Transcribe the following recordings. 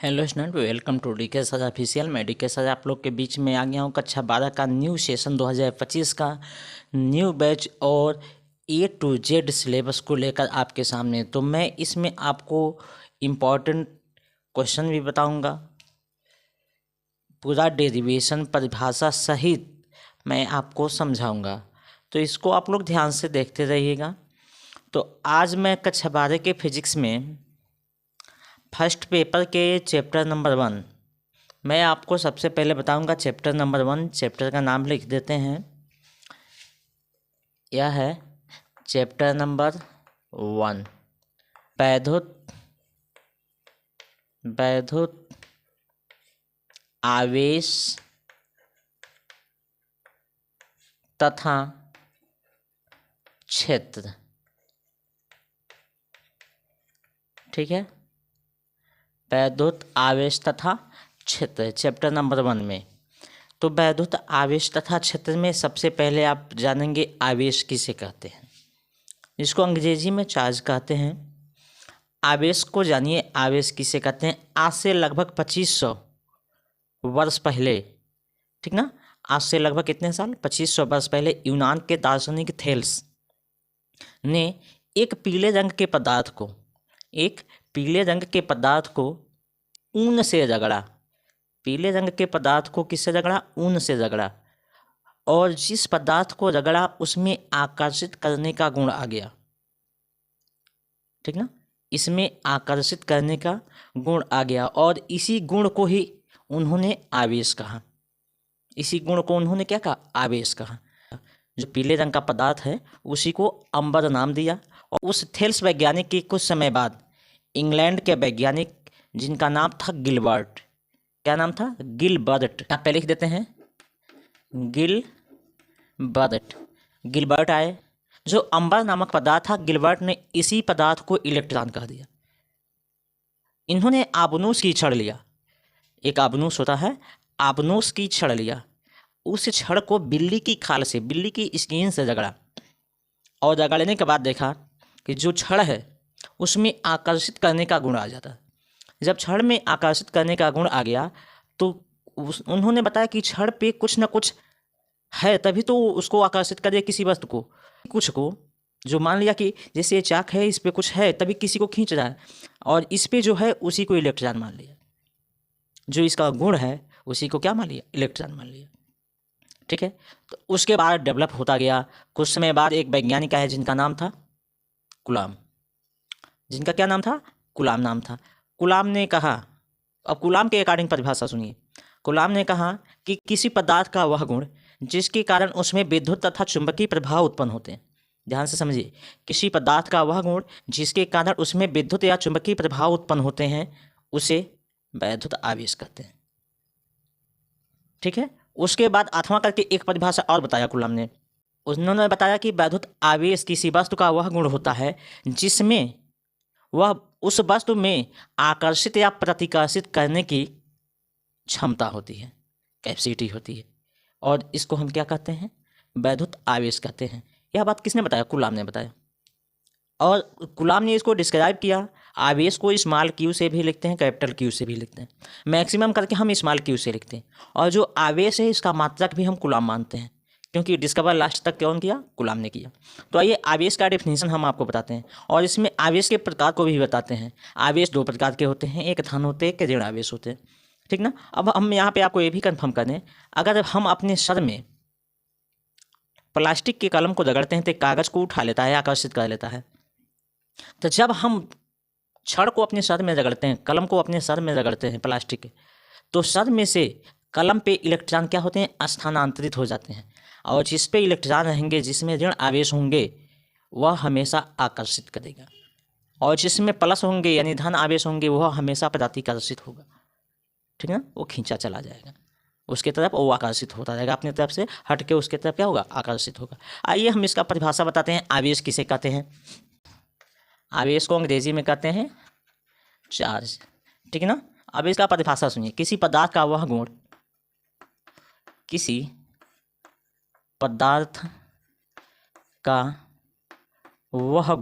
Hello student, welcome to DK sir official. मैं DK sir आप लोग के बीच में आ गया हूँ। कक्षा 12 का न्यू सेशन 2025 का न्यू बैच और A to Z सिलेबस को लेकर आपके सामने। तो मैं इसमें आपको इम्पॉर्टेंट क्वेश्चन भी बताऊंगा, पूरा डेरिवेशन परिभाषा सहित मैं आपको समझाऊंगा। तो इसको आप लोग ध्यान से देखते रहिएगा। तो आज मैं कक्षा 12 के फिजिक्स में फर्स्ट पेपर के चैप्टर नंबर 1 मैं आपको सबसे पहले बताऊंगा। चैप्टर नंबर 1, चैप्टर का नाम लिख देते हैं। यह है चैप्टर नंबर 1, वैद्युत आवेश तथा क्षेत्र। ठीक है, वैद्युत आवेश तथा क्षेत्र चैप्टर नंबर 1 में। तो वैद्युत आवेश तथा क्षेत्र में सबसे पहले आप जानेंगे आवेश किसे कहते हैं, जिसको अंग्रेजी में चार्ज कहते हैं। आवेश को जानिए, आवेश किसे कहते हैं। आज से लगभग 2500 वर्ष पहले, ठीक ना, आज से लगभग कितने साल, 2500 वर्ष पहले यूनान के दार्शनिक थेल्स ने एक पीले रंग के पदार्थ को ऊन से रगड़ा। पीले रंग के पदार्थ को किससे रगड़ा? ऊन से रगड़ा। और जिस पदार्थ को रगड़ा उसमें आकर्षित करने का गुण आ गया। ठीक ना, इसमें आकर्षित करने का गुण आ गया और इसी गुण को ही उन्होंने आवेश कहा। इसी गुण को उन्होंने क्या कहा? आवेश कहा। जो पीले रंग का पदार्थ है उसी को अंबर नाम दिया। और उस थेल्स वैज्ञानिक के कुछ समय बाद इंग्लैंड के वैज्ञानिक जिनका नाम था गिलबर्ट, क्या नाम था? गिलबर्ट। आप पहले लिख देते हैं गिलबर्ट आए। जो अंबर नामक पदार्थ था, गिलबर्ट ने इसी पदार्थ को इलेक्ट्रॉन कह दिया। इन्होंने आबनूस की छड़ लिया, एक आबनूस होता है, आबनूस की छड़ लिया। उस छड़ को बिल्ली की खाल से, बिल्ली की स्किन से रगड़ा और रगड़ने के बाद देखा कि जो छड़ है उसमें आकर्षित करने का गुण आ जाता। जब छड़ में आकर्षित करने का गुण आ गया तो उन्होंने बताया कि छड़ पे कुछ ना कुछ है, तभी तो उसको आकर्षित करे किसी वस्तु को, कुछ को। जो मान लिया कि जैसे ये चाक है, इस पे कुछ है तभी किसी को खींच रहा है, और इस पे जो है उसी को इलेक्ट्रॉन मान लिया। जो इसका गुण है उसी को क्या मान लिया? इलेक्ट्रॉन मान लिया। ठीक है, तो उसके बाद डेवलप होता गया। कुछ समय बाद एक वैज्ञानिक आया जिनका नाम था कूलाम। जिनका क्या नाम था? कूलाम नाम था। कूलाम ने कहा, अब कूलाम के अकॉर्डिंग परिभाषा सुनिए। कूलाम ने कहा कि किसी पदार्थ का वह गुण जिसके कारण उसमें विद्युत तथा चुंबकीय प्रभाव उत्पन्न होते हैं। ध्यान से समझिए, किसी पदार्थ का वह गुण जिसके कारण उसमें विद्युत या चुंबकीय प्रभाव उत्पन्न होते हैं उसे वैद्युत आवेश कहते हैं। ठीक है, उसके बाद 8वां करके एक परिभाषा और बताया कूलाम ने। उन्होंने बताया कि वैद्युत आवेश किसी वस्तु का वह गुण होता है जिसमें वह उस वस्तु में आकर्षित या प्रतिकर्षित करने की क्षमता होती है, कैपेसिटी होती है, और इसको हम क्या कहते हैं? वैद्युत आवेश कहते हैं। यह बात किसने बताया? कूलाम ने बताया। और कूलाम ने इसको डिस्क्राइब किया। आवेश को स्मॉल क्यू से भी लिखते हैं, कैपिटल क्यू से भी लिखते हैं, मैक्सिमम करके हम स्मॉल क्यू से लिखते हैं। और जो आवेश है इसका मात्रक भी हम कूलाम मानते हैं, क्योंकि डिस्कवर लास्ट तक कौन किया? कूलाम ने किया। तो आइए आवेश का डेफिनेशन हम आपको बताते हैं और इसमें आवेश के प्रकार को भी बताते हैं। आवेश 2 प्रकार के होते हैं, एक धन होते हैं, एक ऋण आवेश होते हैं। ठीक ना, अब हम यहाँ पे आपको ये भी कंफर्म कर दें, अगर हम अपने सर में प्लास्टिक के कलम को रगड़ते हैं तो कागज को उठा लेता है, आकर्षित कर लेता है। तो जब हम छड़ को अपने सर में रगड़ते हैं, कलम को अपने सर में रगड़ते हैं प्लास्टिक के, तो सर में से कलम पे इलेक्ट्रॉन क्या होते हैं? स्थानांतरित हो जाते हैं। और जिस पे इलेक्ट्रॉन रहेंगे, जिसमें ऋण आवेश होंगे, वह हमेशा आकर्षित करेगा, और जिसमें प्लस होंगे यानी धन आवेश होंगे वह हमेशा प्रतिकर्षित होगा। ठीक है ना, वो खींचा चला जाएगा उसके तरफ, वो आकर्षित होता रहेगा, अपनी तरफ से हट के उसके तरफ क्या होगा? आकर्षित होगा। आइए हम इसका परिभाषा बताते हैं। आवेश किसे कहते हैं? आवेश को अंग्रेजी में कहते हैं चार्ज। ठीक है ना, अब इसका परिभाषा सुनिए। किसी पदार्थ का वह गुण, किसी पदार्थ का वह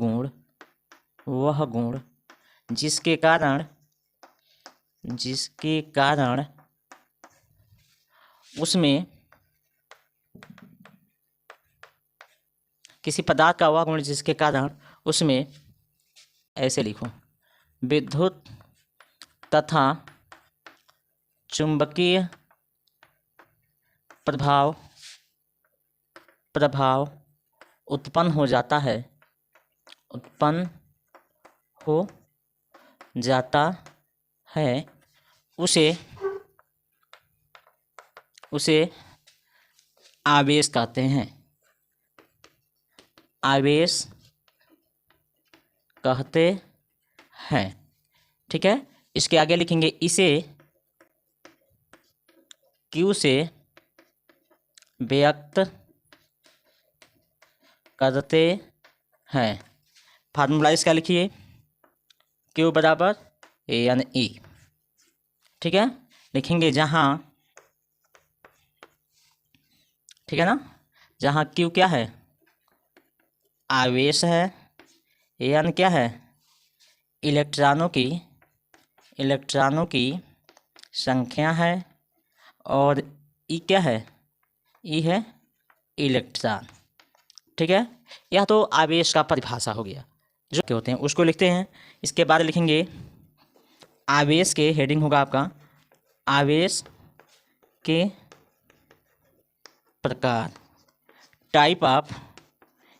गुण जिसके कारण जिसके कारण उसमें किसी पदार्थ का वह गुण जिसके कारण उसमें, ऐसे लिखो, विद्युत तथा चुंबकीय प्रभाव उत्पन्न हो जाता है, उसे आवेश कहते हैं। आवेश कहते हैं। ठीक है, इसके आगे लिखेंगे इसे Q से व्यक्त करते हैं। फार्मूला इसका लिखिए, Q बराबर A/E। ठीक है, लिखेंगे जहाँ, ठीक है ना, जहाँ Q क्या है, आवेश है, N क्या है, इलेक्ट्रॉनों की संख्या है, और E क्या है, E है इलेक्ट्रॉन। ठीक है, यह तो आवेश का परिभाषा हो गया, जो क्या होते हैं उसको लिखते हैं। इसके बाद लिखेंगे आवेश के, हेडिंग होगा आपका आवेश के प्रकार, टाइप ऑफ,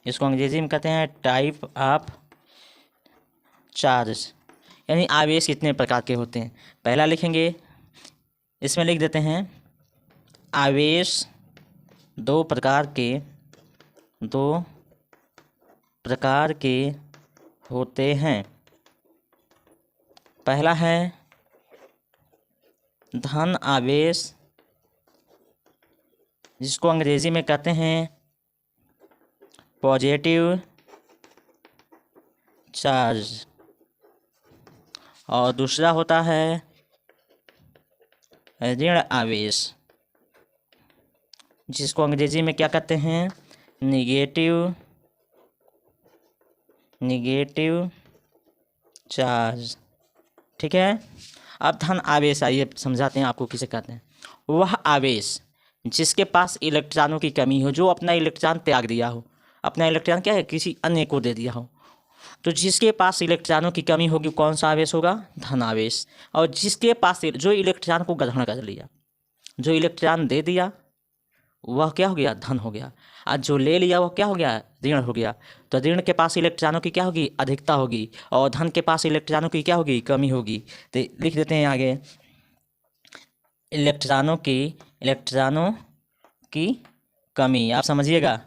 इसको अंग्रेजी में कहते हैं टाइप ऑफ चार्ज, यानी आवेश कितने प्रकार के होते हैं। पहला लिखेंगे, इसमें लिख देते हैं आवेश दो प्रकार के होते हैं। पहला है धन आवेश, जिसको अंग्रेजी में कहते हैं पॉजिटिव चार्ज, और दूसरा होता है ऋण आवेश, जिसको अंग्रेजी में क्या कहते हैं, निगेटिव चार्ज। ठीक है, अब धन आवेश आइए समझाते हैं आपको किसे कहते हैं। वह आवेश जिसके पास इलेक्ट्रॉनों की कमी हो, जो अपना इलेक्ट्रॉन त्याग दिया हो, अपना इलेक्ट्रॉन क्या है, किसी अन्य को दे दिया हो, तो जिसके पास इलेक्ट्रॉनों की कमी होगी कौन सा आवेश होगा, धन आवेश। और जिसके पास जो इलेक्ट्रॉन को ग्रहण कर लिया, जो इलेक्ट्रॉन दे दिया वह क्या हो गया, धन हो गया, और जो ले लिया वह क्या हो गया, ऋण हो गया। तो ऋण के पास इलेक्ट्रॉनों की क्या होगी, अधिकता होगी, और धन के पास इलेक्ट्रॉनों की क्या होगी, कमी होगी। तो लिख देते हैं आगे, इलेक्ट्रॉनों की कमी, आप समझिएगा,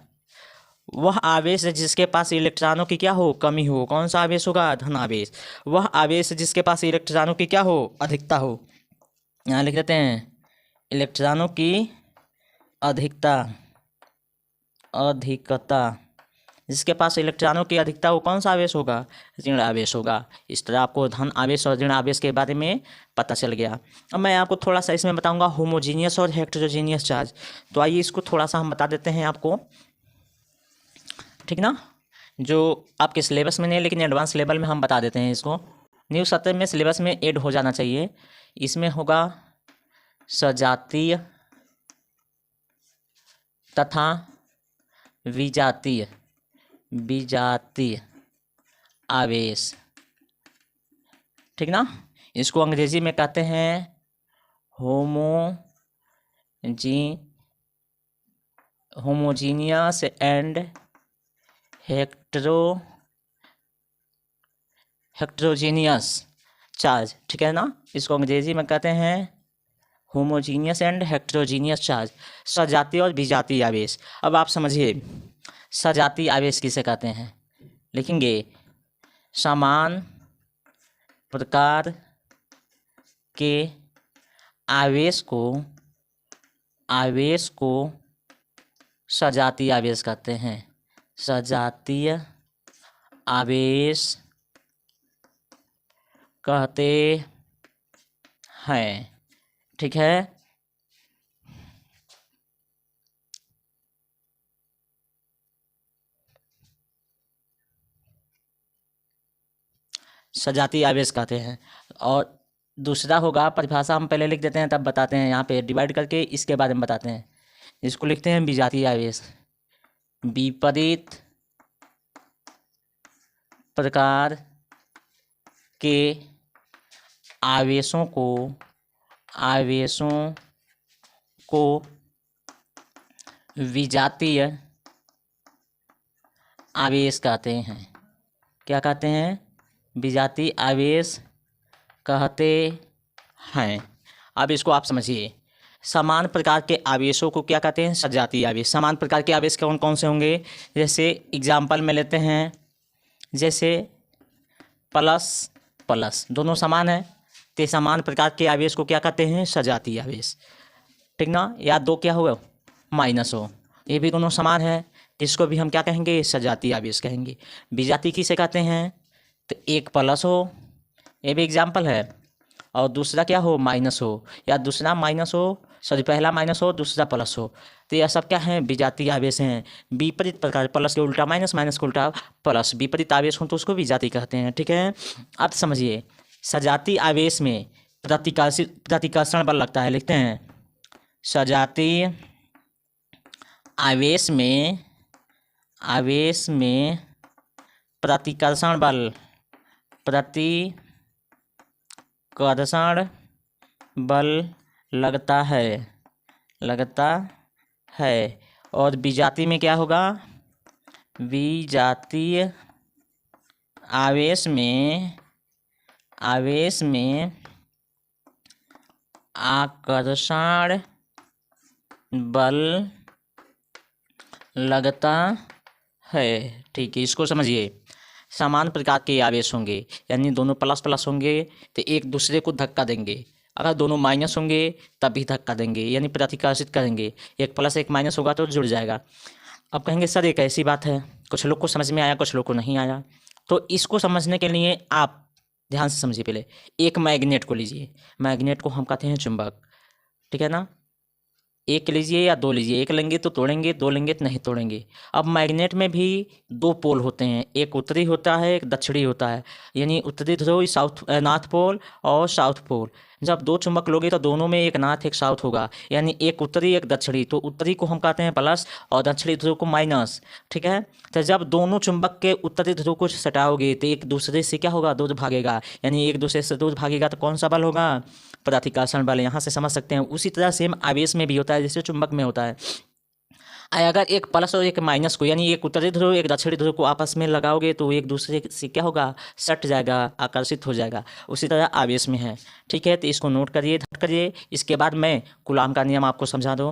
वह आवेश जिसके पास इलेक्ट्रॉनों की क्या हो, कमी हो, कौन सा आवेश होगा, धन आवेश। वह आवेश जिसके पास इलेक्ट्रॉनों की क्या हो, अधिकता हो, यहाँ लिख देते हैं इलेक्ट्रॉनों की अधिकता, जिसके पास इलेक्ट्रॉनों की अधिकता हो, कौन सा आवेश होगा, ऋण आवेश होगा। इस तरह आपको धन आवेश और ऋण आवेश के बारे में पता चल गया। अब मैं आपको थोड़ा सा इसमें बताऊंगा होमोजीनियस और हेटेरोजीनियस चार्ज। तो आइए इसको थोड़ा सा हम बता देते हैं आपको, ठीक ना, जो आपके सिलेबस में नहीं है लेकिन एडवांस लेवल में हम बता देते हैं इसको। न्यू सत्र में सिलेबस में ऐड हो जाना चाहिए। इसमें होगा सजातीय तथा विजातीय आवेश, ठीक ना। इसको अंग्रेजी में कहते हैं होमोजीनियस एंड हेटेरोजीनियस चार्ज, ठीक है ना। इसको अंग्रेजी में कहते हैं होमोजीनियस एंड हेटेरोजीनियस चार्ज, सजातीय और विजातीय आवेश। अब आप समझिए सजातीय आवेश किसे कहते हैं, लिखेंगे समान प्रकार के आवेश को सजातीय आवेश कहते हैं, सजातीय आवेश कहते हैं, ठीक है। सजातीय आवेश कहते हैं। और दूसरा होगा, परिभाषा हम पहले लिख देते हैं तब बताते हैं, यहाँ पे डिवाइड करके इसके बारे में बताते हैं। इसको लिखते हैं विजातीय आवेश। विपरीत प्रकार के आवेशों को विजातीय आवेश कहते हैं। क्या कहते हैं? विजातीय आवेश कहते हैं। अब इसको आप समझिए। समान प्रकार के आवेशों को क्या कहते हैं? सजातीय आवेश। समान प्रकार के आवेश कौन कौन से होंगे? जैसे एग्जाम्पल में लेते हैं, जैसे प्लस प्लस दोनों समान है, तो समान प्रकार के आवेश को क्या कहते हैं? सजातीय आवेश। ठीक ना? या दो क्या हो माइनस हो, ये भी दोनों समान है, इसको भी हम क्या कहेंगे? सजातीय आवेश कहेंगे। विजातीय किसे कहते हैं? तो एक प्लस हो, ये भी एग्जाम्पल है, और दूसरा क्या हो? माइनस हो, या दूसरा माइनस हो, सॉरी पहला माइनस हो दूसरा प्लस हो, तो यह सब क्या है? विजातीय आवेश हैं। विपरीत प्रकार, प्लस के उल्टा माइनस, माइनस के उल्टा प्लस, विपरीत आवेश हो तो उसको विजातीय कहते हैं। ठीक है, अब समझिए। सजातीय आवेश में प्रतिकर्षण बल लगता है। लिखते हैं सजातीय आवेश में प्रतिकर्षण बल लगता है। और विजातीय में क्या होगा? विजातीय आवेश में आकर्षण बल लगता है। ठीक है, इसको समझिए। समान प्रकार के आवेश होंगे, यानी दोनों प्लस प्लस होंगे तो एक दूसरे को धक्का देंगे। अगर दोनों माइनस होंगे तब भी धक्का देंगे, यानी प्रतिकर्षित करेंगे। एक प्लस एक माइनस होगा तो जुड़ जाएगा। अब कहेंगे सर एक ऐसी बात है, कुछ लोग को समझ में आया, कुछ लोग को नहीं आया। तो इसको समझने के लिए आप ध्यान से समझिए। पहले एक मैग्नेट को लीजिए। मैग्नेट को हम कहते हैं चुंबक। ठीक है ना? एक लीजिए या दो लीजिए, एक लेंगे तो तोड़ेंगे, दो लेंगे तो नहीं तोड़ेंगे। अब मैग्नेट में भी दो पोल होते हैं, एक उत्तरी होता है, एक दक्षिणी होता है, यानी उत्तरी ध्रुव नॉर्थ पोल और साउथ पोल। जब दो चुंबक लोगे तो दोनों में एक नॉर्थ एक साउथ होगा, यानी एक उत्तरी एक दक्षिणी। तो उत्तरी को हम कहते हैं प्लस और दक्षिणी ध्रुव को माइनस। ठीक है, तो जब दोनों चुंबक के उत्तरी ध्रुव को सटाओगे तो एक दूसरे से क्या होगा? दूर भागेगा, यानी एक दूसरे से दूर भागेगा तो कौन सा बल होगा? प्रतिकर्षण बल। यहाँ से समझ सकते हैं। उसी तरह सेम आवेश में भी होता है जैसे चुंबक में होता है। अगर एक प्लस और एक माइनस को, यानी एक उत्तरी ध्रुव एक दक्षिणी ध्रुव को आपस में लगाओगे तो एक दूसरे से क्या होगा? सट जाएगा, आकर्षित हो जाएगा। उसी तरह आवेश में है। ठीक है, तो इसको नोट करिए, ध्यान करिए। इसके बाद मैं कूलाम का नियम आपको समझा दूँ।